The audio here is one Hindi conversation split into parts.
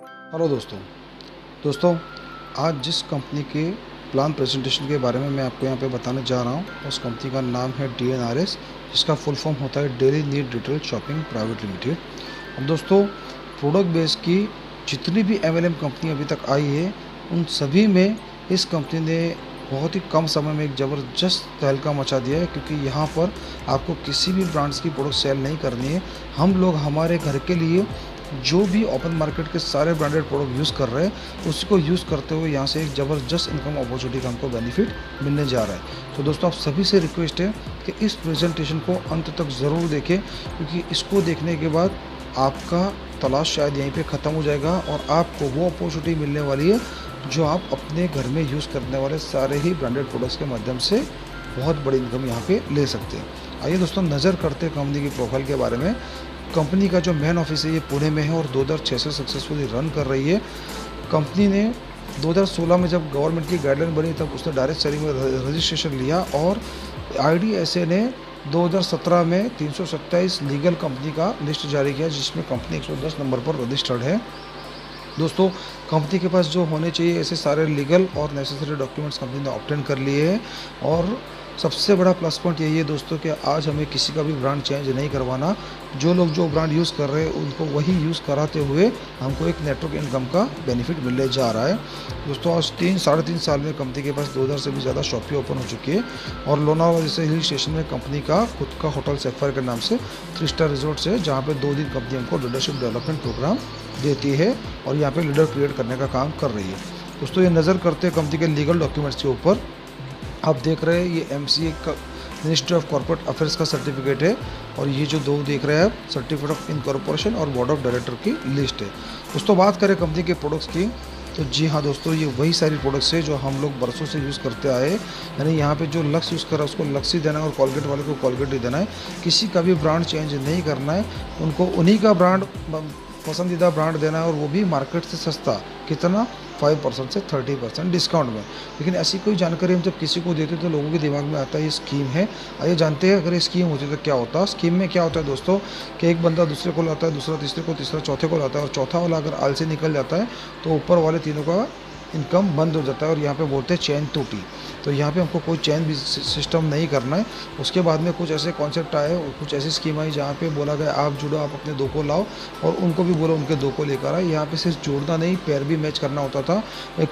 हेलो दोस्तों। दोस्तों, आज जिस कंपनी के प्लान प्रेजेंटेशन के बारे में मैं आपको यहाँ पे बताने जा रहा हूँ, उस कंपनी का नाम है DNRS, जिसका फुल फॉर्म होता है daily need retail shopping private limited. अब दोस्तों, प्रोडक्ट बेस की जितनी भी MLM कंपनी अभी तक आई है, उन सभी में इस कंपनी ने बहुत ही कम समय में एक ज़बरदस्त तहलका मचा दिया है, क्योंकि यहाँ पर आपको किसी भी ब्रांड्स की प्रोडक्ट सेल नहीं करनी है। हम लोग हमारे घर के लिए जो भी ओपन मार्केट के सारे ब्रांडेड प्रोडक्ट यूज़ कर रहे हैं, उसको यूज़ करते हुए यहाँ से एक ज़बरदस्त इनकम अपॉर्चुनिटी का हमको बेनिफिट मिलने जा रहा है। तो दोस्तों, आप सभी से रिक्वेस्ट है कि इस प्रेजेंटेशन को अंत तक ज़रूर देखें, क्योंकि इसको देखने के बाद आपका तलाश शायद यहीं पे ख़त्म हो जाएगा और आपको वो अपॉर्चुनिटी मिलने वाली है जो आप अपने घर में यूज़ करने वाले सारे ही ब्रांडेड प्रोडक्ट्स के माध्यम से बहुत बड़ी इनकम यहाँ पे ले सकते हैं। आइए दोस्तों, नज़र करते हैं कंपनी की प्रोफाइल के बारे में। कंपनी का जो मेन ऑफिस है ये पुणे में है और 2006 से सक्सेसफुली रन कर रही है। कंपनी ने 2016 में जब गवर्नमेंट की गाइडलाइन बनी, तब उसने डायरेक्ट सेलिंग में रजिस्ट्रेशन लिया और IDSA ने 2017 में 327 लीगल कंपनी का लिस्ट जारी किया, जिसमें कंपनी 110 नंबर पर रजिस्टर्ड है। दोस्तों, कंपनी के पास जो होने चाहिए ऐसे सारे लीगल और नेसेसरी डॉक्यूमेंट्स कंपनी ने ऑब्टेन कर लिए हैं। और सबसे बड़ा प्लस पॉइंट यही है दोस्तों कि आज हमें किसी का भी ब्रांड चेंज नहीं करवाना। जो लोग जो ब्रांड यूज़ कर रहे हैं उनको वही यूज़ कराते हुए हमको एक नेटवर्क इनकम का बेनिफिट मिलने जा रहा है। दोस्तों, आज 3-3.5 साल में कंपनी के पास 2000 से भी ज़्यादा शॉपें ओपन हो चुकी है और लोनावाला जैसे हिल स्टेशन में कंपनी का खुद का होटल सैफायर के नाम से 3 स्टार रिजॉर्ट्स है, जहाँ पर 2 दिन कंपनी हमको लीडरशिप डेवलपमेंट प्रोग्राम देती है और यहाँ पे लीडर क्रिएट करने का काम कर रही है। दोस्तों, ये नज़र करते हैं कंपनी के लीगल डॉक्यूमेंट्स के ऊपर। आप देख रहे हैं ये MCA का मिनिस्ट्री ऑफ कॉर्पोरेट अफेयर्स का सर्टिफिकेट है और ये जो दो देख रहे हैं आप, सर्टिफिकेट ऑफ इनकॉर्पोरेशन और बोर्ड ऑफ डायरेक्टर की लिस्ट है। दोस्तों, बात करें कंपनी के प्रोडक्ट्स की, तो जी हाँ दोस्तों, ये वही सारी प्रोडक्ट्स है जो हम लोग बरसों से यूज़ करते आए। यानी यहाँ पे जो लक्स यूज़ कर रहा है उसको लक्स ही देना है और कॉलगेट वाले को कॉलगेट ही देना है। किसी का भी ब्रांड चेंज नहीं करना है, उनको उन्हीं का ब्रांड पसंदीदा ब्रांड देना है और वो भी मार्केट से सस्ता। कितना? 5% से 30% डिस्काउंट में। लेकिन ऐसी कोई जानकारी हम जब किसी को देते तो लोगों के दिमाग में आता है ये स्कीम है। आइए जानते हैं अगर ये स्कीम होती तो क्या होता। स्कीम में क्या होता है दोस्तों कि एक बंदा दूसरे को लाता है, दूसरा तीसरे को, तीसरा चौथे को लाता है और चौथा वाला अगर आलसी निकल जाता है तो ऊपर वाले तीनों का इनकम बंद हो जाता है और यहाँ पे बोलते हैं चैन टूटी। तो यहाँ पे हमको कोई चैन भी सिस्टम नहीं करना है। उसके बाद में कुछ ऐसे कॉन्सेप्ट आए और कुछ ऐसी स्कीम आई जहाँ पे बोला गया आप जुड़ो, आप अपने दो को लाओ और उनको भी बोलो उनके दो को लेकर आए। यहाँ पे सिर्फ जोड़ना नहीं, पैर भी मैच करना होता था।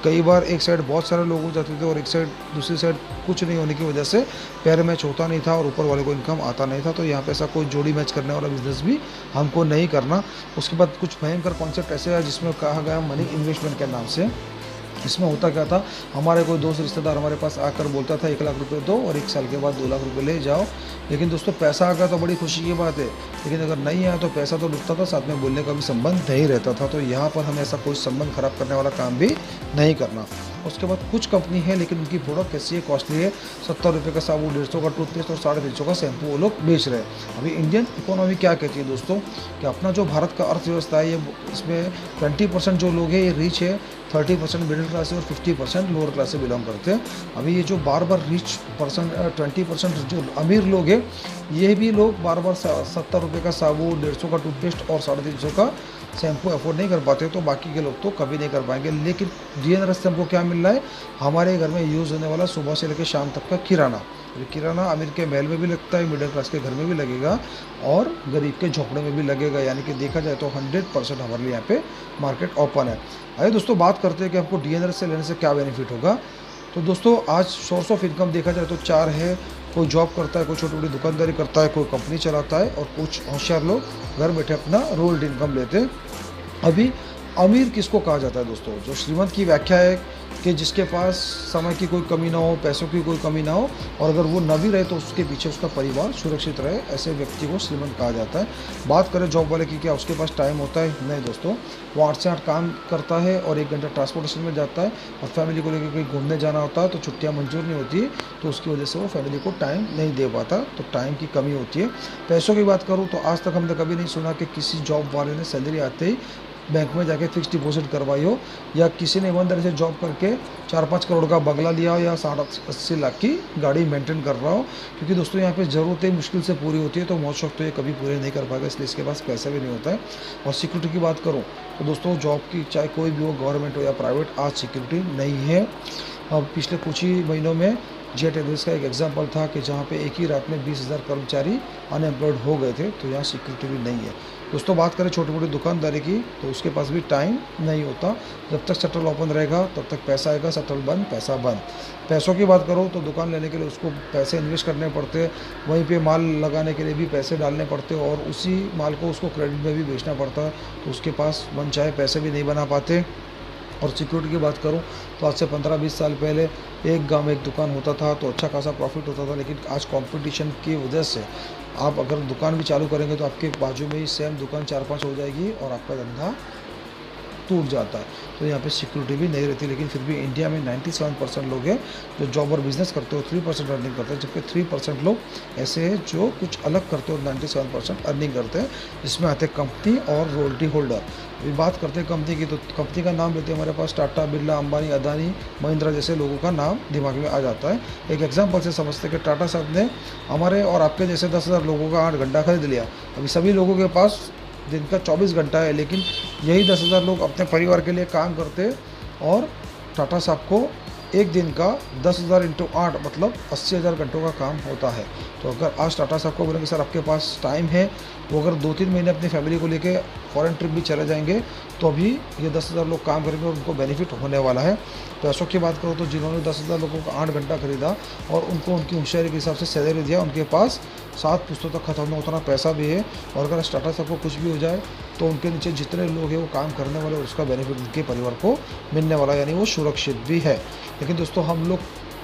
कई बार एक साइड बहुत सारे लोग हो जाते थे और एक साइड दूसरी साइड कुछ नहीं होने की वजह से पैर मैच होता नहीं था और ऊपर वाले को इनकम आता नहीं था। तो यहाँ पे ऐसा कोई जोड़ी मैच करने वाला बिजनेस भी हमको नहीं करना। उसके बाद कुछ भयंकर कॉन्सेप्ट ऐसे है जिसमें कहा गया मनी इन्वेस्टमेंट के नाम से। इसमें होता क्या था, हमारे कोई दोस्त रिश्तेदार हमारे पास आकर बोलता था 1 लाख रुपए दो और 1 साल के बाद 2 लाख रुपए ले जाओ। लेकिन दोस्तों, पैसा आ गया तो बड़ी खुशी की बात है, लेकिन अगर नहीं आया तो पैसा तो लुटता था, साथ में बोलने का भी संबंध नहीं रहता था। तो यहाँ पर हमें ऐसा कोई संबंध खराब करने वाला काम भी नहीं करना। उसके बाद कुछ कंपनी है लेकिन उनकी प्रोडक्ट कैसी है, कॉस्टली है। 70 रुपये का साबुन, 150 का टूथपेस्ट और 350 का शैम्पू वो लोग बेच रहे हैं। अभी इंडियन इकोनॉमी क्या कहती है दोस्तों कि अपना जो भारत का अर्थव्यवस्था है, ये इसमें 20% जो लोग हैं ये रिच है, 30% मिडिल क्लास है और 50% लोअर क्लास से बिलोंग करते हैं। अभी ये जो बार बार रिच परसेंट 20% जो अमीर लोग हैं, ये भी लोग बार बार 70 रुपये का साबुन, 150 का टूथपेस्ट और 350 का शैम्पू अफोर्ड नहीं कर पाते। तो बाकी के लोग तो कभी नहीं कर पाएंगे। लेकिन DNRS से हमको क्या मिल रहा है, हमारे घर में यूज़ होने वाला सुबह से लेकर शाम तक का किराना। किराना अमीर के महल में भी लगता है, मिडिल क्लास के घर में भी लगेगा और गरीब के झोपड़े में भी लगेगा। यानी कि देखा जाए तो 100% हमारे लिए यहाँ पे मार्केट ओपन है। आइए दोस्तों, बात करते हैं कि हमको DNRS से लेने से क्या बेनिफिट होगा। तो दोस्तों, आज सोर्स ऑफ इनकम देखा जाए तो 4 है। कोई जॉब करता है, कोई छोटी मोटी दुकानदारी करता है, कोई कंपनी चलाता है और कुछ होशियार लोग घर बैठे अपना रोल्ड इनकम लेते हैं। अभी अमीर किसको कहा जाता है दोस्तों? जो श्रीमंत की व्याख्या है कि जिसके पास समय की कोई कमी ना हो, पैसों की कोई कमी ना हो और अगर वो न भी रहे तो उसके पीछे उसका परिवार सुरक्षित रहे, ऐसे व्यक्ति को श्रीमंत कहा जाता है। बात करें जॉब वाले की, क्या उसके पास टाइम होता है? नहीं दोस्तों, वो 8 से 8 काम करता है और 1 घंटा ट्रांसपोर्टेशन में जाता है और फैमिली को लेकर कहीं घूमने जाना होता है तो छुट्टियाँ मंजूर नहीं होती है, तो उसकी वजह से वो फैमिली को टाइम नहीं दे पाता। तो टाइम की कमी होती है। पैसों की बात करूँ तो आज तक हमने कभी नहीं सुना कि किसी जॉब वाले ने सैलरी आते ही बैंक में जाके फिक्स डिपॉजिट करवाई हो, या किसी ने ईमानदारी से जॉब करके 4-5 करोड़ का बंगला लिया हो, या 60-80 लाख की गाड़ी मेंटेन कर रहा हो। क्योंकि दोस्तों यहाँ पे ज़रूरतें मुश्किल से पूरी होती है, तो मौज शौक तो ये कभी पूरे नहीं कर पाएगा, इसलिए इसके पास पैसा भी नहीं होता है। और सिक्योरिटी की बात करूँ तो दोस्तों जॉब की, चाहे कोई भी हो, गवर्नमेंट हो या प्राइवेट, आज सिक्योरिटी नहीं है। अब पिछले कुछ ही महीनों में जेट एयरवेज का एक एग्जांपल था कि जहाँ पे एक ही रात में 20,000 कर्मचारी अनएम्प्लॉयड हो गए थे, तो यहाँ सिक्योरिटी भी नहीं है। दोस्तों बात करें छोटी मोटी दुकानदारी की, तो उसके पास भी टाइम नहीं होता। जब तक शटर ओपन रहेगा तब तक पैसा आएगा, शटर बंद पैसा बंद। पैसों की बात करो तो दुकान लेने के लिए उसको पैसे इन्वेस्ट करने पड़ते हैं, वहीं पे माल लगाने के लिए भी पैसे डालने पड़ते हैं, और उसी माल को उसको क्रेडिट में भी बेचना पड़ता है, तो उसके पास मन चाहे पैसे भी नहीं बना पाते। और सिक्योरिटी की बात करूं तो आज से 15-20 साल पहले एक गांव में एक दुकान होता था तो अच्छा खासा प्रॉफिट होता था, लेकिन आज कंपटीशन की वजह से आप अगर दुकान भी चालू करेंगे तो आपके बाजू में ही सेम दुकान 4-5 हो जाएगी और आपका धंधा टूट जाता है। तो यहाँ पे सिक्योरिटी भी नहीं रहती, लेकिन फिर भी इंडिया में 97% लोग हैं जो जॉब और बिजनेस करते हो, 3% अर्निंग करते हैं, जबकि 3% लोग ऐसे हैं जो कुछ अलग करते हो, 97% अर्निंग करते हैं, जिसमें आते हैं कंपनी और रॉयल्टी होल्डर। अभी बात करते हैं कंपनी की, तो कंपनी का नाम लेते हैं हमारे पास टाटा, बिरला, अंबानी, अदानी, महिंद्रा जैसे लोगों का नाम दिमाग में आ जाता है। एक एग्जाम्पल से समझते हैं कि टाटा साहब ने हमारे और आपके जैसे 10,000 लोगों का 8 घंटा खरीद लिया। अभी सभी लोगों के पास दिन का 24 घंटा है, लेकिन यही 10,000 लोग अपने परिवार के लिए काम करते, और टाटा साहब को एक दिन का 10,000 × 8 मतलब 80,000 घंटों का काम होता है। तो अगर आज टाटा साहब को बोलेंगे सर आपके पास टाइम है, वो अगर 2-3 महीने अपनी फैमिली को लेके फॉरेन ट्रिप भी चले जाएंगे, तो अभी ये 10,000 लोग काम करेंगे और उनको बेनिफिट होने वाला है। पैसों की बात करो तो जिन्होंने 10,000 लोगों का 8 घंटा खरीदा और उनको उनकी होशियारी के हिसाब से सैलरी दिया, उनके पास 7 पुश्तों तक खत्म होना उतना पैसा भी है। और अगर टाटा साहब को कुछ भी हो जाए तो उनके नीचे जितने लोग हैं वो काम करने वाले, और उसका बेनिफिट उनके परिवार को मिलने वाला, यानी वो सुरक्षित भी है। लेकिन दोस्तों हम लोग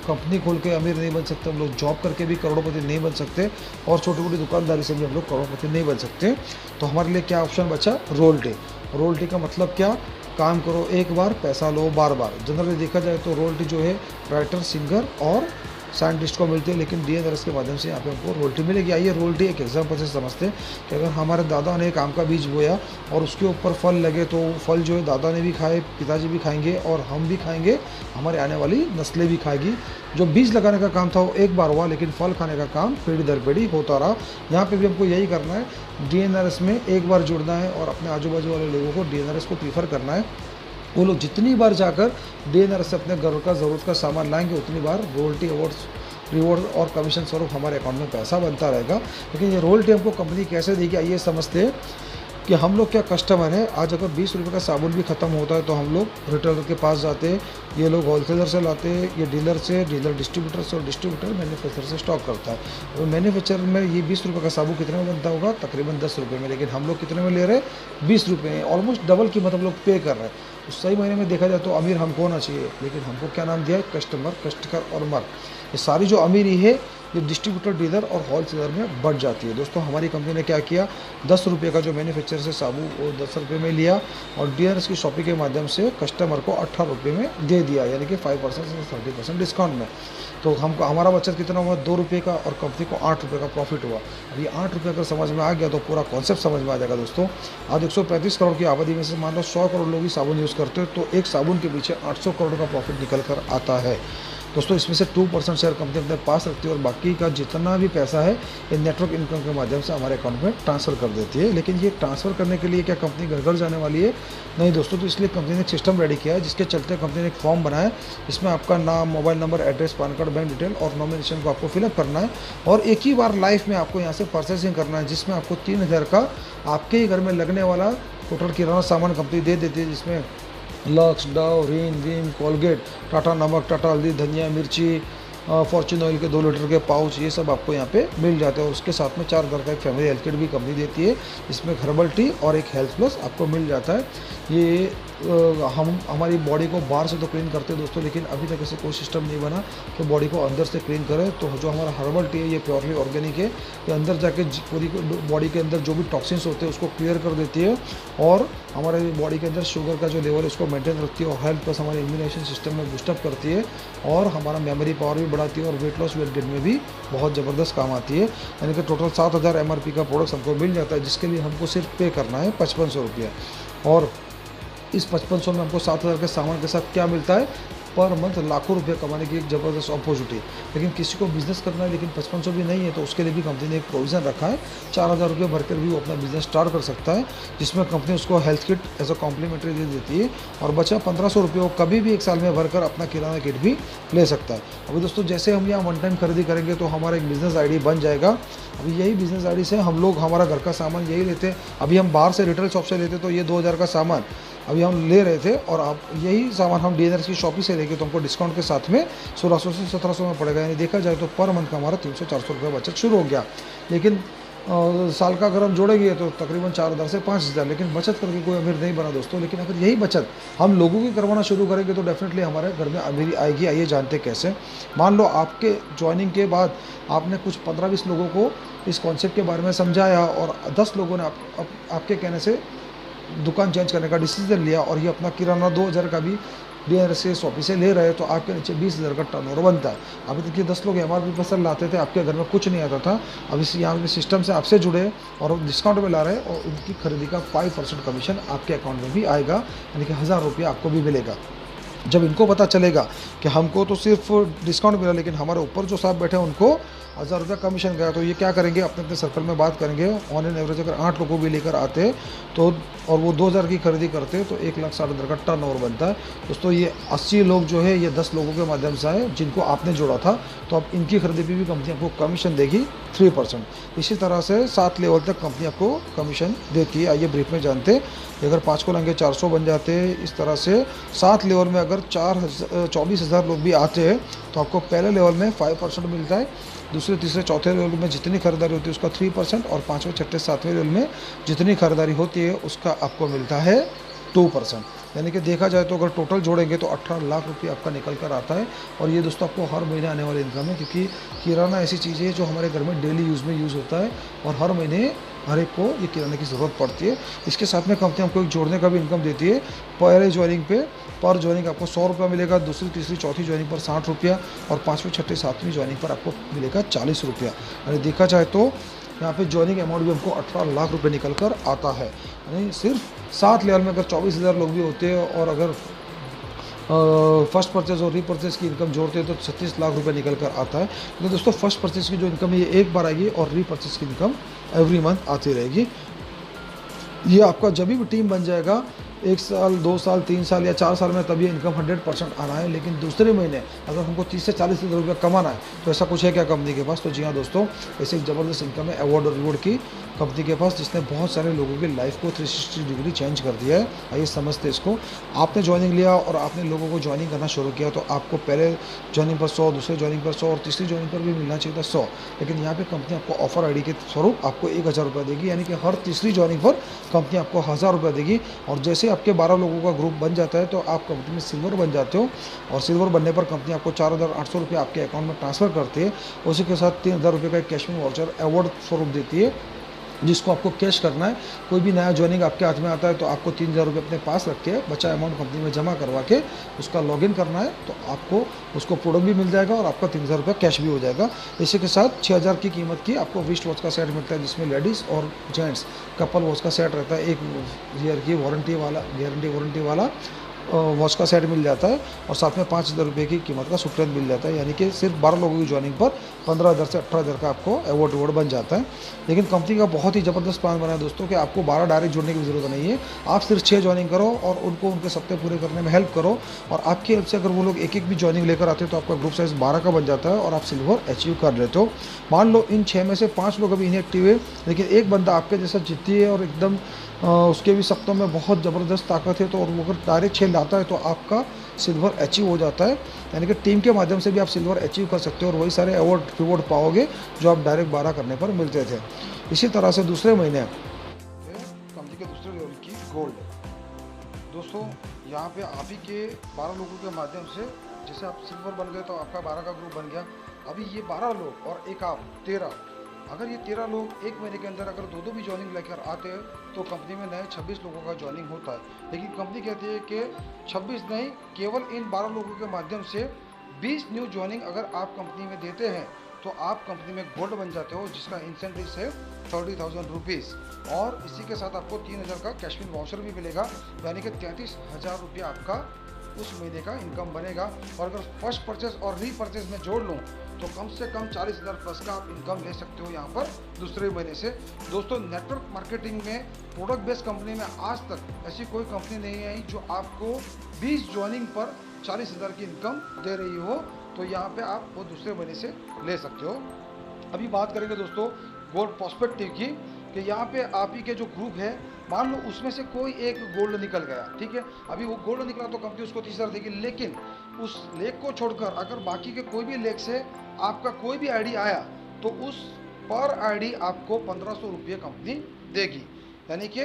कंपनी खोल के अमीर नहीं बन सकते, हम लोग जॉब करके भी करोड़पति नहीं बन सकते, और छोटी मोटी दुकानदारी से भी हम लोग करोड़पति नहीं बन सकते। तो हमारे लिए क्या ऑप्शन बचा? रॉयल्टी। रॉयल्टी का मतलब क्या? काम करो एक बार, पैसा लो बार बार। जनरली देखा जाए तो रॉयल्टी जो है राइटर, सिंगर और साइंटिस्ट को मिलती है, लेकिन डीएनआरएस के माध्यम से यहाँ पे हमको रॉयल्टी मिलेगी। आइए रॉयल्टी एक एग्जाम्पल से समझते हैं कि अगर हमारे दादा ने एक आम का बीज बोया और उसके ऊपर फल लगे, तो फल जो है दादा ने भी खाए, पिताजी भी खाएंगे और हम भी खाएंगे, हमारे आने वाली नस्लें भी खाएगी। जो बीज लगाने का काम था वो एक बार हुआ, लेकिन फल खाने का काम पीढ़ी दर पीढ़ी होता रहा। यहाँ पे भी हमको यही करना है, डीएनआरएस में एक बार जुड़ना है और अपने आजू बाजू वाले लोगों को डीएनआरएस को प्रीफर करना है। वो लोग जितनी बार जाकर डीएनआरएस से अपने घर का ज़रूरत का सामान लाएंगे, उतनी बार रॉयल्टी रिवॉर्ड और कमीशन स्वरूप हमारे अकाउंट में पैसा बनता रहेगा। लेकिन ये रॉयल्टी हमको कंपनी कैसे देगी, आइए समझते हैं कि हम लोग क्या कस्टमर है। आज अगर 20 रुपये का साबुन भी ख़त्म होता है तो हम लोग रिटेलर के पास जाते हैं, ये लोग होलसेलर से लाते हैं, ये डीलर से, डीलर डिस्ट्रीब्यूटर से, और डिस्ट्रीब्यूटर मैन्युफैक्चरर से स्टॉक करता है। और मैन्युफैक्चरर में ये 20 रुपये का साबुन कितने में बनता होगा? तकरीबन 10 रुपये में, लेकिन हम लोग कितने में ले रहे हैं? 20 रुपये में। ऑलमोस्ट डबल कीमत हम लोग पे कर रहे हैं। तो सही महीने में देखा जाए तो अमीर हमको होना चाहिए, लेकिन हमको क्या नाम दिया है? कस्टमर, कस्टकर और मर। ये सारी जो अमीरी है ये डिस्ट्रीब्यूटर, डीलर और होलसेलर में बढ़ जाती है। दोस्तों हमारी कंपनी ने क्या किया, 10 रुपये का जो मैन्युफैक्चरर से साबुन वो 10 रुपये में लिया, और डीलर्स की शॉपिंग के माध्यम से कस्टमर को 18 रुपये में दे दिया, यानी कि 5% से 30% डिस्काउंट में। तो हमको हमारा बचत कितना हुआ? 2 रुपये का, और कंपनी को 8 रुपये का प्रॉफिट हुआ। अब ये 8 रुपये अगर समझ में आ गया तो पूरा कॉन्सेप्ट समझ में आ जाएगा। दोस्तों आज 135 करोड़ की आबादी में से मान लो 100 करोड़ लोग ही साबुन यूज़ करते हो, तो एक साबुन के पीछे 800 करोड़ का प्रॉफिट निकल कर आता है। दोस्तों इसमें से 2% शेयर कंपनी अपने पास रखती है, और बाकी का जितना भी पैसा है ये नेटवर्क इनकम के माध्यम से हमारे अकाउंट में ट्रांसफ़र कर देती है। लेकिन ये ट्रांसफ़र करने के लिए क्या कंपनी घर घर जाने वाली है? नहीं दोस्तों। तो इसलिए कंपनी ने एक सिस्टम रेडी किया है, जिसके चलते कंपनी ने एक फॉर्म बनाया है, जिसमें आपका नाम, mobile number, address, pan card, bank detail और नॉमिनेशन को आपको फिलअप करना है, और एक ही बार लाइफ में आपको यहाँ से परचेसिंग करना है, जिसमें आपको 3,000 का आपके ही घर में लगने वाला टोटल किराना सामान कंपनी दे देती है, जिसमें लक्स, डव, रिन, विम, कोलगेट, टाटा नमक, टाटा हल्दी, धनिया, मिर्ची, फॉर्चून ऑयल के 2 लीटर के पाउच, ये सब आपको यहाँ पे मिल जाते हैं। और उसके साथ में 4 घर का एक फैमिली हेल्थ किट भी कंपनी देती है, जिसमें हर्बल टी और एक हेल्थ प्लस आपको मिल जाता है। ये हम हमारी बॉडी को बाहर से तो क्लीन करते हैं दोस्तों, लेकिन अभी तक ऐसे कोई सिस्टम नहीं बना कि बॉडी को अंदर से क्लीन करें। तो जो हमारा हर्बल टी है ये प्योरली ऑर्गेनिक है, ये अंदर जाके पूरी बॉडी के अंदर जो भी टॉक्सिन्स होते हैं उसको क्लियर कर देती है, और हमारे बॉडी के अंदर शुगर का जो लेवल है उसको मेंटेन रखती है, और हेल्थ प्लस हमारे इम्यूनाइजेशन सिस्टम में बूस्टअप करती है, और हमारा मेमोरी पावर भी बढ़ाती है, और वेट लॉस, वेट गेन में भी बहुत ज़बरदस्त काम आती है। यानी कि टोटल 7,000 MRP का प्रोडक्ट हमको मिल जाता है, जिसके लिए हमको सिर्फ पे करना है 5500 रुपया। और इस 5500 में हमको 7000 के सामान के साथ क्या मिलता है, पर मंथ लाखों रुपए कमाने की एक ज़बरदस्त अपॉर्चुनिटी। लेकिन किसी को बिज़नेस करना है लेकिन 5500 भी नहीं है, तो उसके लिए भी कंपनी ने एक प्रोविज़न रखा है, 4000 रुपये भरकर भी वो अपना बिज़नेस स्टार्ट कर सकता है, जिसमें कंपनी उसको health kit as a complimentary दे देती है, और बचा 1500 रुपये वो कभी भी एक साल में भरकर अपना किराना किट भी ले सकता है। अभी दोस्तों जैसे हम यहाँ वन टाइम खरीदी करेंगे तो हमारा एक बिज़नेस आईडी बन जाएगा। अभी यही बिज़नेस आईडी से हम लोग हमारा घर का सामान यही लेते हैं। अभी हम बाहर से रिटेल शॉप से लेते तो ये 2000 का सामान अभी हम ले रहे थे, और अब यही सामान हम डीएनआरएस की शॉप ही से लेके तो हमको डिस्काउंट के साथ में 1600 से 1700 में पड़ेगा। यानी देखा जाए तो पर मंथ का हमारा 300-400 रुपये बचत शुरू हो गया। लेकिन साल का अगर हम जोड़ेंगे तो तकरीबन 4000 से 5000, लेकिन बचत करके कोई अमीर नहीं बना दोस्तों। लेकिन अगर यही बचत हम लोगों की करवाना शुरू करेंगे तो डेफिनेटली हमारे घर में अमीरी आएगी। आइए जानते कैसे। मान लो आपके ज्वाइनिंग के बाद आपने कुछ 15-20 लोगों को इस कॉन्सेप्ट के बारे में समझाया, और 10 लोगों ने आपके कहने से दुकान चेंज करने का डिसीजन लिया, और ये अपना किराना 2000 का भी डीएनआरएस से शॉपी से ले रहे हैं, तो आपके नीचे 20000 का टर्नओवर बनता है। अभी तक ये 10 लोग एमआरपी पर सर लाते थे, आपके घर में कुछ नहीं आता था। अब इस यहाँ के सिस्टम से आपसे जुड़े और डिस्काउंट में ला रहे हैं, और उनकी खरीदी का 5% कमीशन आपके अकाउंट में भी आएगा, यानी कि 1000 रुपये आपको भी मिलेगा। जब इनको पता चलेगा कि हमको तो सिर्फ डिस्काउंट मिला, लेकिन हमारे ऊपर जो साहब बैठे हैं उनको 1000 रुपये कमीशन गया, तो ये क्या करेंगे, अपने अपने सर्कल में बात करेंगे। ऑन एन एवरेज अगर 8 लोगों भी लेकर आते तो, और वो 2000 की खरीदी करते तो 1,60,000 का टर्नओवर बनता है। दोस्तों ये 80 लोग जो है ये 10 लोगों के माध्यम से आए जिनको आपने जोड़ा था, तो अब इनकी खरीदी पे भी कंपनी आपको कमीशन देगी 3%। इसी तरह से 7 लेवल तक कंपनी आपको कमीशन देती है। आइए ब्रीफ में जानते। अगर 5 को लेंगे 400 बन जाते हैं। इस तरह से 7 लेवल में अगर 24,000 लोग भी आते हैं तो आपको पहले लेवल में 5% मिलता है, दूसरे तीसरे चौथे लेवल में जितनी खरीदारी होती है उसका 3%, और 5वें छठे 7वें लेवल में जितनी खरीदारी होती है उसका आपको मिलता है 2%। यानी कि देखा जाए तो अगर टोटल जोड़ेंगे तो 18 लाख रुपये आपका निकल कर आता है। और ये दोस्तों आपको हर महीने आने वाली इनकम है, क्योंकि किराना ऐसी चीज़ है जो हमारे घर में डेली यूज़ में यूज़ होता है, और हर महीने हर एक को ये किराने की ज़रूरत पड़ती है। इसके साथ में कंपनी आपको एक जोड़ने का भी इनकम देती है। पहले ज्वाइनिंग पे पर ज्वाइनिंग आपको 100 रुपया मिलेगा, दूसरी तीसरी चौथी ज्वाइनिंग पर 60 रुपया, और 5वीं छठी 7वीं ज्वाइनिंग पर आपको मिलेगा 40 रुपया। यानी देखा जाए तो यहाँ पे ज्वाइनिंग अमाउंट भी हमको 18 लाख रुपए निकल कर आता है। यानी सिर्फ 7 लेवल में अगर 24,000 लोग भी होते हैं, और अगर फर्स्ट परचेज और रीपरचेज की इनकम जोड़ते हैं तो 36 लाख रुपए निकल कर आता है। तो दोस्तों फर्स्ट परचेज की जो इनकम है ये एक बार आएगी, और रीपरचेज की इनकम एवरी मंथ आती रहेगी। ये आपका जब भी टीम बन जाएगा 1 साल 2 साल 3 साल या 4 साल में, तब ये इनकम 100% आना है। लेकिन दूसरे महीने अगर हमको 30 से 40 हज़ार रुपये कमाना है तो ऐसा कुछ है क्या कंपनी के पास? तो जी हाँ दोस्तों, ऐसे एक ज़बरदस्त इनकम है अवार्ड और रिवॉर्ड की कंपनी के पास, जिसने बहुत सारे लोगों की लाइफ को 360 डिग्री चेंज कर दिया है। आइए समझते इसको। आपने ज्वाइनिंग लिया और आपने लोगों को ज्वाइनिंग करना शुरू किया, तो आपको पहले ज्वाइनिंग पर 100, दूसरे ज्वाइनिंग पर 100 और तीसरी ज्वाइनिंग पर भी मिलना चाहिए था 100। लेकिन यहाँ पे कंपनी आपको ऑफर आईडी के स्वरूप आपको 1000 रुपये देगी, यानी कि हर तीसरी ज्वाइनिंग पर कंपनी आपको 1000 रुपये देगी। और जैसे आपके 12 लोगों का ग्रुप बन जाता है तो आप कंपनी में सिल्वर बन जाते हो, और सिल्वर बनने पर कंपनी आपको 4800 रुपये आपके अकाउंट में ट्रांसफ़र करती है। उसी के साथ 3000 रुपये का कैश में वाउचर अवार्ड स्वरूप देती है, जिसको आपको कैश करना है। कोई भी नया ज्वाइनिंग आपके हाथ में आता है तो आपको 3000 रुपये अपने पास रख के बचा अमाउंट कंपनी में जमा करवा के उसका लॉगिन करना है, तो आपको उसको प्रोडक्ट भी मिल जाएगा और आपका 3000 रुपये कैश भी हो जाएगा। इसी के साथ 6000 की कीमत की आपको रिस्ट वॉच का सेट मिलता है, जिसमें लेडीज़ और जेंट्स कपल वॉच का सेट रहता है। 1 ईयर की गारंटी वाला वॉच का सेट मिल जाता है, और साथ में 5000 रुपये की कीमत का सुप्रेंट मिल जाता है। यानी कि सिर्फ 12 लोगों की ज्वाइनिंग पर 15000 से 18000 का आपको अवार्ड बन जाता है। लेकिन कंपनी का बहुत ही ज़बरदस्त प्लान बना है दोस्तों कि आपको 12 डायरेक्ट जुड़ने की ज़रूरत नहीं है। आप सिर्फ 6 ज्वाइनिंग करो और उनको उनके सप्ताह पूरे करने में हेल्प करो, और आपकी हेल्प से अगर वो लोग एक भी ज्वाइनिंग लेकर आते हैं तो आपका ग्रुप साइज़ 12 का बन जाता है और आप सिल्वर अचीव कर लेते हो। मान लो इन 6 में से 5 लोग अभी इनएक्टिव है, लेकिन एक बंदा आपके जैसा जिद्दी है और एकदम उसके भी सप्तों में बहुत ज़बरदस्त ताकत है, तो और वो अगर डायरेक्ट 6 लाता है तो आपका सिल्वर अचीव हो जाता है। यानी कि टीम के माध्यम से भी आप सिल्वर अचीव कर सकते हो, और वही सारे अवार्ड रिवॉर्ड पाओगे जो आप डायरेक्ट 12 करने पर मिलते थे। इसी तरह से दूसरे महीने कंपनी के दूसरे लेवल की गोल्ड दोस्तों, यहाँ पे आप ही के 12 लोगों के माध्यम से, जैसे आप सिल्वर बन गए तो आपका 12 का ग्रुप बन गया। अभी ये 12 लोग और एक आप 13, अगर ये 13 लोग एक महीने के अंदर अगर दो भी ज्वाइनिंग लेकर आते हैं तो कंपनी में नए 26 लोगों का ज्वाइनिंग होता है। लेकिन कंपनी कहती है कि 26 नहीं, केवल इन 12 लोगों के माध्यम से 20 न्यू ज्वाइनिंग अगर आप कंपनी में देते हैं तो आप कंपनी में गोल्ड बन जाते हो, जिसका इंसेंटिव है 30,000 रुपीज़। और इसी के साथ आपको 3,000 का कैशपिन वाउचर भी मिलेगा, यानी कि 33,000 रुपया आपका उस महीने का इनकम बनेगा। और अगर फर्स्ट परचेज और रीपरचेज में जोड़ लूँ तो कम से कम 40,000 प्लस का आप इनकम ले सकते हो यहाँ पर दूसरे महीने से। दोस्तों, नेटवर्क मार्केटिंग में प्रोडक्ट बेस्ड कंपनी में आज तक ऐसी कोई कंपनी नहीं आई जो आपको 20 ज्वाइनिंग पर 40,000 की इनकम दे रही हो। तो यहाँ पे आप वो दूसरे महीने से ले सकते हो। अभी बात करेंगे दोस्तों गोल्ड प्रोस्पेक्टिव की, कि यहाँ पे आप ही के जो ग्रुप है, मान लो उसमें से कोई एक गोल्ड निकल गया, ठीक है, अभी वो गोल्ड निकला तो कंपनी उसको 30,000 देगी, लेकिन उस लेख को छोड़कर अगर बाकी के कोई भी लेख से आपका कोई भी आईडी आया तो उस पर आईडी आपको 1,500 रुपये कंपनी देगी। यानी कि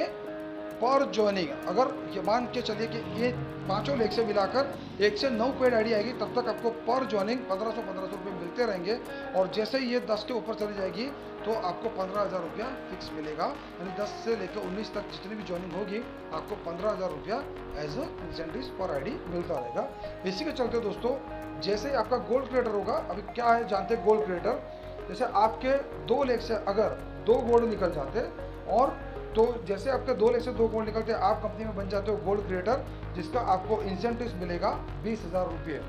पर ज्वाइनिंग, अगर ये मान के चलिए कि ये पांचों लेख से मिलाकर 1 से 9 पेड आईडी आएगी, तब तक आपको पर ज्वाइनिंग 1,500 रुपये मिलते रहेंगे। और जैसे ही ये 10 के ऊपर चली जाएगी तो आपको 15,000 रुपया फिक्स मिलेगा। यानी 10 से लेकर 19 तक जितनी भी ज्वाइनिंग होगी आपको 15,000 रुपया एज अ इंसेंटिव पर आईडी मिलता रहेगा। इसी के चलते दोस्तों, जैसे ही आपका गोल्ड क्रिएटर होगा, अभी क्या है जानते हैं गोल्ड क्रिएटर, जैसे आपके 2 लेख से अगर 2 गोल्ड निकल जाते, और तो जैसे आपके 2 लेख से 2 गोल्ड निकलते, आप कंपनी में बन जाते हो गोल्ड क्रिएटर, जिसका आपको इंसेंटिव मिलेगा 20,000 रुपये।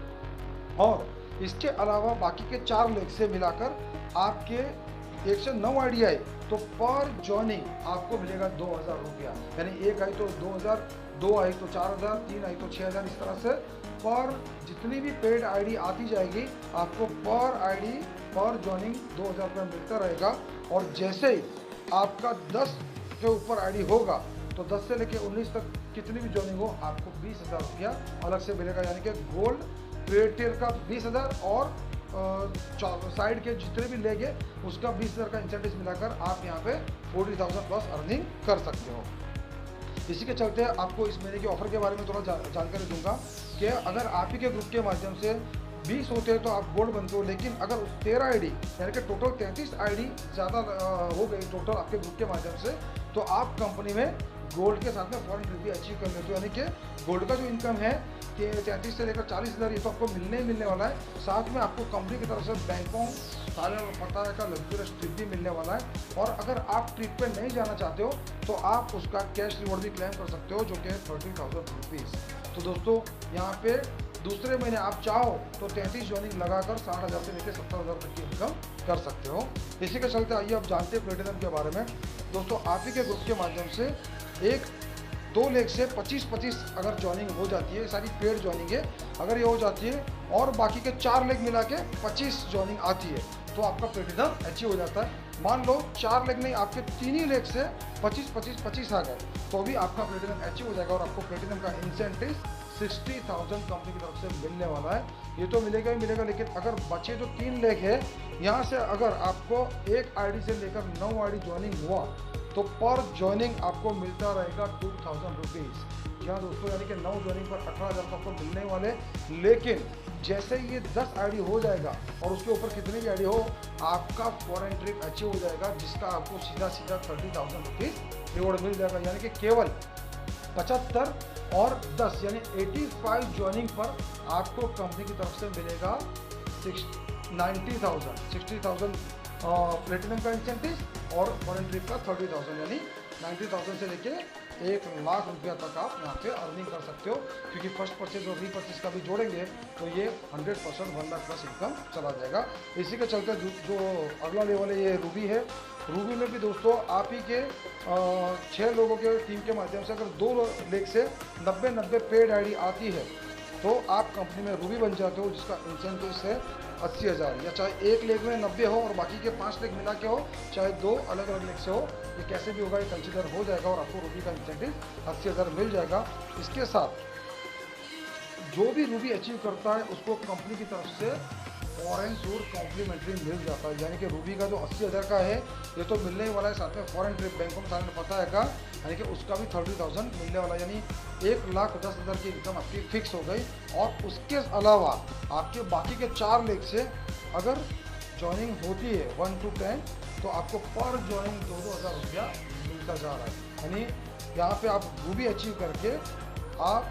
और इसके अलावा बाकी के 4 लेख से मिलाकर आपके 1 से 9 आईडी आए तो पर ज्वाइनिंग आपको मिलेगा 2,000 रुपया। यानी 1 आई तो 2,000, 2 आई तो 4,000, 3 आई तो 6,000, इस तरह से पर जितनी भी पेड आईडी आती जाएगी आपको पर आईडी पर ज्वाइनिंग 2,000 रुपये मिलता रहेगा। और जैसे ही आपका 10 के ऊपर आईडी होगा तो 10 से लेकर 19 तक कितनी भी ज्वाइनिंग हो आपको 20,000 रुपया अलग से मिलेगा। यानी कि गोल्ड क्रिएटर का 20,000 और साइड के जितने भी लेंगे उसका 20,000 का इंसेंटिव मिलाकर आप यहाँ पे 40,000 प्लस अर्निंग कर सकते हो। इसी के चलते आपको इस महीने के ऑफर के बारे में थोड़ा जानकारी दूंगा कि अगर आप ही के ग्रुप के माध्यम से 20 होते हैं तो आप गोल्ड बनते हो, लेकिन अगर 13 आईडी यानी कि टोटल 33 आईडी ज़्यादा हो गई टोटल आपके ग्रुप के माध्यम से, तो आप कंपनी में गोल्ड के साथ में फॉरेन ट्रिप भी अचीव कर लेते हो। यानी कि गोल्ड का जो इनकम है कि 33 से लेकर 40,000 ये तो आपको मिलने वाला है। साथ में आपको कंपनी की तरफ से बैंकों पता का लग्जरियस ट्रिप भी मिलने वाला है। और अगर आप ट्रिप पे नहीं जाना चाहते हो तो आप उसका कैश रिवॉर्ड भी क्लेम कर सकते हो, जो कि है 30,000 रुपीज़। तो दोस्तों, यहाँ पे दूसरे महीने आप चाहो तो 33 ज्वाइनिंग लगाकर 60,000 से लेकर 70,000 तक की इनकम कर सकते हो। इसी के चलते आइए अब जानते हैं प्लेटिनम के बारे में। दोस्तों, आप ही के ग्रुप के माध्यम से 2 लेख से 25-25 अगर ज्वाइनिंग हो जाती है, सारी पेड ज्वाइनिंग है, अगर ये हो जाती है और बाकी के 4 लेख मिला के 25 ज्वाइनिंग आती है तो आपका प्लेटिनम अचीव हो जाता है। मान लो 4 लेख नहीं, आपके 3 ही लेख से 25-25-25 आ गए तो भी आपका प्लेटिनम अचीव हो जाएगा। और आपको प्लेटिनम का इंसेंटिव 60,000 कंपनी की तरफ से मिलने वाला है। ये तो मिलेगा ही मिलेगा, लेकिन अगर बचे जो 3 लेख है, यहाँ से अगर आपको 1 आईडी से लेकर 9 आईडी ज्वाइनिंग हुआ तो पर ज्वाइनिंग आपको मिलता रहेगा 2,000 रुपीज़। यहाँ दोस्तों, यानी कि 9 ज्वाइनिंग पर 18,000 आपको मिलने वाले। लेकिन जैसे ये 10 आईडी हो जाएगा और उसके ऊपर कितनी भी आईडी हो, आपका फॉरेन ट्रिप अचीव हो जाएगा, जिसका आपको सीधा 30,000 रुपीज़ रिवॉर्ड मिल जाएगा। यानी कि केवल 75 और 10 यानी 85 ज्वाइनिंग पर आपको कंपनी की तरफ से मिलेगा 60,000 प्लेटिनम का इंसेंटिव और फॉरेन ट्रिप का 30,000, यानी 90,000 से लेके 1,00,000 रुपया तक आप यहाँ पे अर्निंग कर सकते हो। क्योंकि फर्स्ट परचेज और रीपरचेज का भी जोड़ेंगे तो ये 100% 1 लाख प्लस इनकम चला जाएगा। इसी के चलते जो अगला लेवल है ये रूबी है। रूबी में भी दोस्तों आप ही के 6 लोगों के टीम के माध्यम से अगर 2 लेख से 90 पेड आईडी आती है तो आप कंपनी में रूबी बन जाते हो, जिसका इंसेंटिव है 80,000। या चाहे 1 लेख में 90 हो और बाकी के 5 लेख मिला के हो, चाहे 2 अलग अलग लेख से हो, ये कैसे भी होगा ये कंसिडर हो जाएगा और आपको रूबी का इंसेंटिव 80,000 मिल जाएगा। इसके साथ जो भी रूबी अचीव करता है उसको कंपनी की तरफ से फॉरेन टूर कॉम्प्लीमेंट्री मिल जाता है। यानी कि रूबी का जो 80,000 का है ये तो मिलने ही वाला है, साथ में फॉरेन ट्रिप बैंकों में सारे में पता है का, यानी कि उसका भी 30,000 मिलने वाला है। यानी 1,10,000 की इनकम आपकी फिक्स हो गई। और उसके अलावा आपके बाकी के 4 लेख से अगर ज्वाइनिंग होती है 1 to 10 तो आपको पर ज्वाइनिंग 2,000 रुपया मिलता जा रहा है। यानी यहाँ पे आप रूबी अचीव करके आप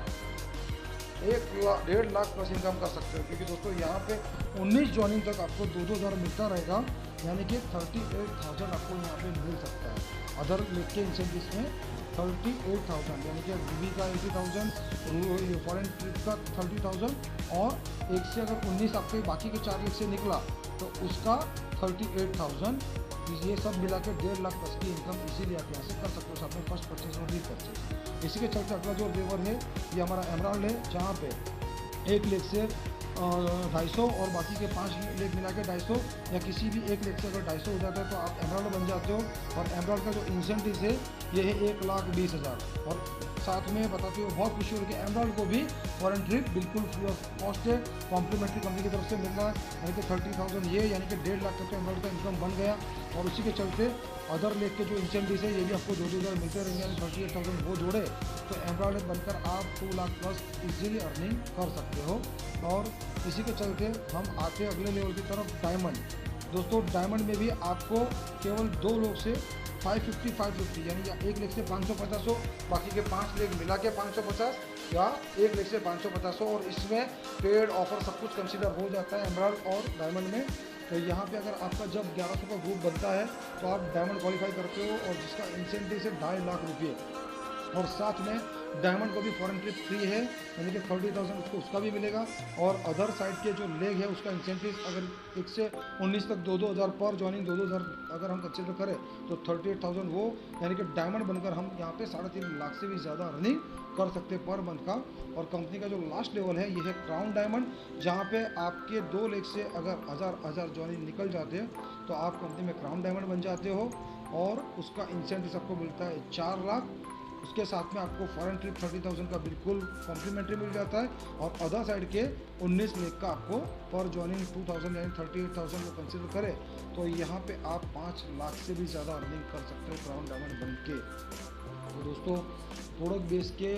1 लाख प्लस इनकम कर सकते हो, क्योंकि दोस्तों यहाँ पे 19 ज्वाइनिंग तक आपको 2-2 हज़ार मिलता रहेगा, यानी कि 38,000 आपको यहाँ पे मिल सकता है। अदर लेक के इंसेंटिव में 38,000, यानी कि वीवी का 80,000, फॉरेन ट्रिप का 30,000, और एक से अगर 19 आपके बाकी के 4 लेक से निकला तो उसका 38,000। ये सब मिला के 1.5 लाख प्लस की इनकम इसीलिए आप यहाँ से कर सकते हो, साथ में फर्स्ट परचेज और री परचेज। इसी के चलते अगला जो लेवल है ये हमारा एमराल्ड है, जहाँ पे 1 लेख से 250 और बाकी के 5 लेख मिला के 250, या किसी भी 1 लेख से अगर 250 हो जाता है तो आप एमराल्ड बन जाते हो। और एमराल्ड का जो इंसेंटिव है ये है 1,20,000। और साथ में बताते हो बहुत खुशी हो रही है, एमराल्ड को भी फॉरेन ट्रिप बिल्कुल फ्री ऑफ कॉस्ट है, कॉम्प्लीमेंट्री कंपनी की तरफ से मिल रहा है, यानी कि 30,000 ये, यानी कि 1.5 लाख तक तो एमराल्ड का इनकम बन गया। और उसी के चलते अदर लेक के जो इंसेंटिव है ये भी आपको 2-2 हज़ार मिलते रहेंगे, यानी 38,000 वो जोड़े तो एमराल्ड बनकर आप 2 लाख प्लस इजीली अर्निंग कर सकते हो। और इसी के चलते हम आते हैं अगले लेवल की तरफ, डायमंड। दोस्तों डायमंड में भी आपको केवल 2 लोग से 550, यानी 1 लेख से 550 हो, बाकी के 5 लेख मिला के 550, या 1 लेख से 550 हो। और इसमें पेड ऑफर सब कुछ कंसीडर हो जाता है एमराल्ड और डायमंड में। तो यहाँ पे अगर आपका जब 1100 का ग्रुप बनता है तो आप डायमंड क्वालिफाई करते हो, और जिसका इंसेंटिव है 2.5 लाख रुपये। और साथ में डायमंड को भी फॉरेन ट्रिप फ्री है, यानी कि 30,000 उसको उसका भी मिलेगा। और अदर साइड के जो लेग है उसका इंसेंटिव अगर 1 से 19 तक 2-2 हज़ार पर ज्वाइनिंग, 2-2 हज़ार अगर हम कंसिडर करें तो 38,000 वो, यानी कि डायमंड बनकर हम यहाँ पे 3.5 लाख से भी ज़्यादा अर्निंग कर सकते हैं पर मंथ का। और कंपनी का जो लास्ट लेवल है ये है क्राउन डायमंड, जहाँ पे आपके 2 लेख से अगर हज़ार ज्वाइनिंग निकल जाते हैं तो आप कंपनी में क्राउन डायमंड बन जाते हो, और उसका इंसेंटिव आपको मिलता है 4 लाख। उसके साथ में आपको फॉरेन ट्रिप 30,000 का बिल्कुल कॉम्प्लीमेंट्री मिल जाता है, और अदर साइड के 19 लेख का आपको पर ज्वाइनिंग 2,000 यानी 38,000 को कंसिडर करें तो यहाँ पे आप 5 लाख से भी ज़्यादा अर्निंग कर सकते हैं क्राउन डायमंड बन के। तो दोस्तों प्रोडक्ट बेस के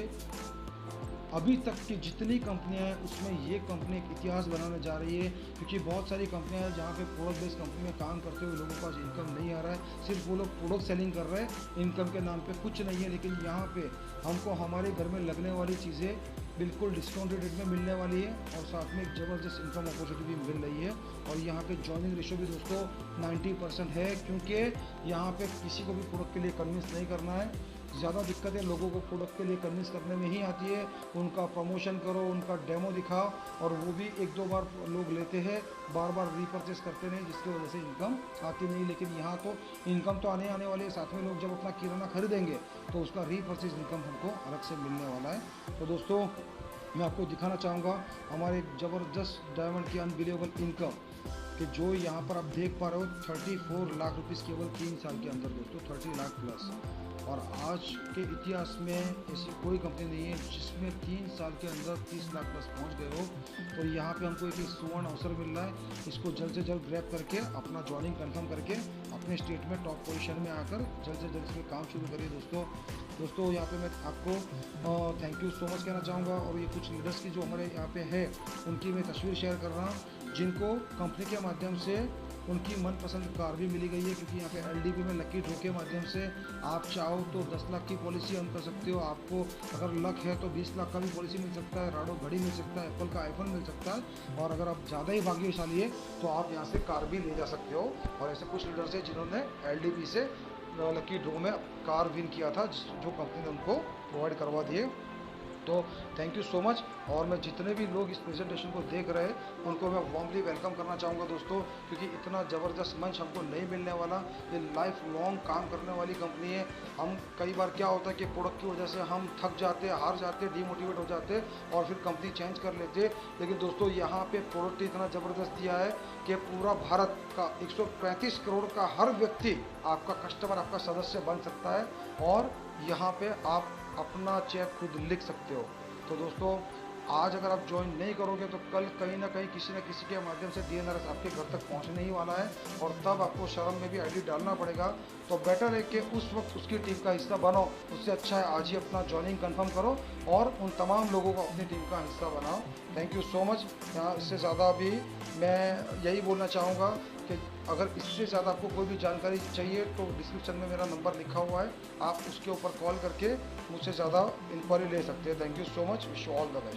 अभी तक की जितनी कंपनियां हैं उसमें ये कंपनी एक इतिहास बनाने जा रही है, क्योंकि बहुत सारी कंपनियां हैं जहाँ पे प्रोडक्ट बेस्ड कंपनी में काम करते हुए लोगों के पास इनकम नहीं आ रहा है, सिर्फ वो लोग प्रोडक्ट सेलिंग कर रहे हैं, इनकम के नाम पे कुछ नहीं है। लेकिन यहाँ पे हमको हमारे घर में लगने वाली चीज़ें बिल्कुल डिस्काउंटेड रेट में मिलने वाली है, और साथ में एक ज़बरदस्त इनकम अपॉर्चुनिटी भी मिल रही है। और यहाँ पे जॉइनिंग रेशो भी दोस्तों 90% है, क्योंकि यहाँ पे किसी को भी प्रोडक्ट के लिए कन्विंस नहीं करना है। ज़्यादा दिक्कतें लोगों को प्रोडक्ट के लिए कन्विंस करने में ही आती है, उनका प्रमोशन करो, उनका डेमो दिखाओ, और वो भी 1-2 बार लोग लेते हैं, बार बार रीपरचेस करते नहीं, जिसकी वजह से इनकम आती नहीं। लेकिन यहाँ तो इनकम तो आने वाली है, साथ में लोग जब अपना किराना खरीदेंगे तो उसका रीपरचेज इनकम हमको अलग से मिलने वाला है। तो दोस्तों मैं आपको दिखाना चाहूँगा हमारे एक ज़बरदस्त डायमंड की अनबिलीवेबल इनकम, कि जो यहाँ पर आप देख पा रहे हो 34 लाख रुपीज़ केवल 3 साल के अंदर दोस्तों, 30 लाख प्लस। और आज के इतिहास में ऐसी कोई कंपनी नहीं है जिसमें 3 साल के अंदर 30 लाख प्लस पहुंच गए हो। तो यहाँ पे हमको एक सुवर्ण अवसर मिल रहा है, इसको जल्द से जल्द ग्रैब करके अपना ज्वाइनिंग कंफर्म करके अपने स्टेट में टॉप पोजीशन में आकर जल्द से जल्द इसमें काम शुरू करिए दोस्तों। यहाँ पे मैं आपको थैंक यू सो मच कहना चाहूँगा। और ये कुछ लीडर्स की जो हमारे यहाँ पे है उनकी मैं तस्वीर शेयर कर रहा हूँ, जिनको कंपनी के माध्यम से उनकी मनपसंद कार भी मिली गई है, क्योंकि यहाँ पे एलडीपी में लकी ड्रॉ के माध्यम से आप चाहो तो 10 लाख की पॉलिसी हम कर सकते हो। आपको अगर लक है तो 20 लाख का भी पॉलिसी मिल सकता है, राडो घड़ी मिल सकता है, एप्पल का आईफोन मिल सकता है, और अगर आप ज़्यादा ही भाग्यशाली है तो आप यहाँ से कार भी ले जा सकते हो। और ऐसे कुछ लीडर्स हैं जिन्होंने एलडीपी से लकी ड्रॉ में कार विन किया था, जो कंपनी ने उनको प्रोवाइड करवा दिए। तो थैंक यू सो मच। और मैं जितने भी लोग इस प्रेजेंटेशन को देख रहे हैं उनको मैं वार्मली वेलकम करना चाहूँगा दोस्तों, क्योंकि इतना ज़बरदस्त मंच हमको नहीं मिलने वाला। ये लाइफ लॉन्ग काम करने वाली कंपनी है। हम कई बार क्या होता है कि प्रोडक्ट की वजह से हम थक जाते, हार जाते, डिमोटिवेट हो जाते और फिर कंपनी चेंज कर लेते। लेकिन दोस्तों यहाँ पे प्रोडक्ट इतना ज़बरदस्त दिया है कि पूरा भारत का 135 करोड़ का हर व्यक्ति आपका कस्टमर, आपका सदस्य बन सकता है, और यहाँ पे आप अपना चेक खुद लिख सकते हो। तो दोस्तों आज अगर आप ज्वाइन नहीं करोगे तो कल कहीं ना कहीं किसी न किसी के माध्यम से DNRS आपके घर तक पहुंचने ही वाला है, और तब आपको शर्म में भी आईडी डालना पड़ेगा। तो बेटर है कि उस वक्त उसकी टीम का हिस्सा बनो, उससे अच्छा है आज ही अपना ज्वाइनिंग कंफर्म करो और उन तमाम लोगों को अपनी टीम का हिस्सा बनाओ। Thank you so much. यहाँ इससे ज़्यादा भी मैं यही बोलना चाहूँगा कि अगर इससे ज़्यादा आपको कोई भी जानकारी चाहिए तो डिस्क्रिप्शन में मेरा नंबर लिखा हुआ है, आप उसके ऊपर कॉल करके मुझसे ज़्यादा इंक्वायरी ले सकते हैं। Thank you so much. Wish you all the best.